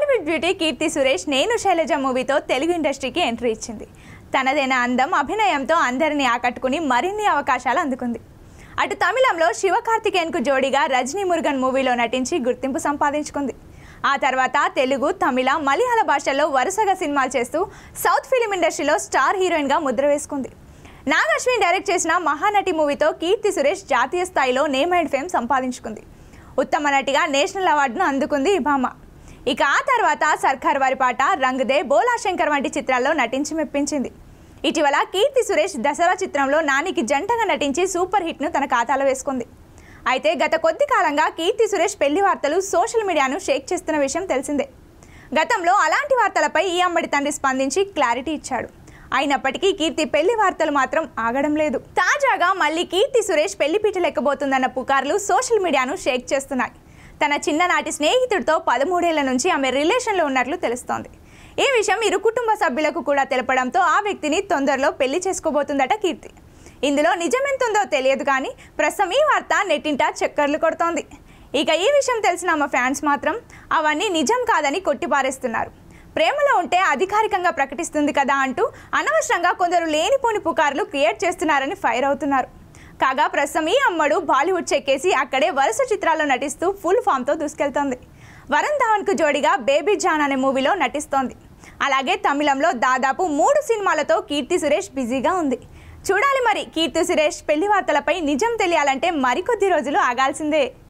Bollywood beauty Keerthy Suresh నేను శైలజ మూవీతో తెలుగు ఇండస్ట్రీకి ఎంట్రీ ఇచ్చింది. తనదైన అందం, అభినయంతో అందరినీ ఆకట్టుకుని మరిన్ని అవకాశాలు అందుకుంది. అటు తమిళంలో శివకార్తికేయన్కు జోడీగా రజనీ మురుగన్ మూవీలో నటించి గుర్తింపు సంపాదించుకుంది. ఆ తర్వాత తెలుగు, తమిళ, మలయాళ భాషల్లో వరుసగా సినిమాలు చేస్తూ సౌత్ ఫిలిం ఇండస్ట్రీలో స్టార్ హీరోయిన్గా ముద్ర వేసుకుంది. నాగ్ అశ్విన్ డైరెక్ట్ చేసిన మహానటి మూవీతో కీర్తి సురేష్ జాతీయ స్థాయిలో నేమ్ అండ్ ఫేమ్ సంపాదించుకుంది. ఉత్తమ నటిగా నేషనల్ అవార్డును అందుకుంది ఈ భామ. ఇక ఆ తర్వాత సర్కార్ వారి పాట, రంగ్ దే, బోలా శంకర్ వంటి చిత్రాల్లో నటించి మెప్పించింది. ఇటీవల కీర్తి సురేష్ దసరా చిత్రంలో నానికి జంటగా నటించి సూపర్ హిట్ను తన ఖాతాలో వేసుకుంది. అయితే గత కొద్ది కాలంగా కీర్తి సురేష్ పెళ్లి వార్తలు సోషల్ మీడియాను షేక్ చేస్తున్న విషయం తెలిసిందే. గతంలో అలాంటి వార్తలపై ఈ అమ్మడి తండ్రి స్పందించి క్లారిటీ ఇచ్చాడు. అయినప్పటికీ కీర్తి పెళ్లి వార్తలు మాత్రం ఆగడం లేదు. తాజాగా మళ్ళీ కీర్తి సురేష్ పెళ్లి పీటలు ఎక్కబోతుందన్న పుకార్లు సోషల్ మీడియాను షేక్ చేస్తున్నాయి. తన చిన్ననాటి స్నేహితుడితో 13 ఏళ్ల నుంచి ఆమె రిలేషన్లో ఉన్నట్లు తెలుస్తోంది. ఈ విషయం ఇరు కుటుంబ సభ్యులకు కూడా తెలపడంతో ఆ వ్యక్తిని తొందరలో పెళ్లి చేసుకోబోతుందట కీర్తి. ఇందులో నిజమెంతుందో తెలియదు కానీ ప్రస్తుతం ఈ వార్త నెట్టింట చక్కర్లు కొడుతోంది. ఇక ఈ విషయం తెలిసిన ఆమె ఫ్యాన్స్ మాత్రం అవన్నీ నిజం కాదని కొట్టిపారేస్తున్నారు. ప్రేమలో ఉంటే అధికారికంగా ప్రకటిస్తుంది కదా అంటూ అనవసరంగా కొందరు లేనిపోని పుకార్లు క్రియేట్ చేస్తున్నారని ఫైర్ అవుతున్నారు. కాగా ప్రస్తుతం ఈ అమ్మడు బాలీవుడ్ చెక్కేసి అక్కడే వరుస చిత్రాల్లో నటిస్తూ ఫుల్ ఫామ్తో దూసుకెళ్తోంది. వరుణ్ ధావన్కు జోడిగా బేబీ జాన్ అనే మూవీలో నటిస్తోంది. అలాగే తమిళంలో దాదాపు 3 సినిమాలతో కీర్తి సురేష్ బిజీగా ఉంది. చూడాలి మరి కీర్తి సురేష్ పెళ్లి వార్తలపై నిజం తెలియాలంటే మరికొద్ది రోజులు ఆగాల్సిందే.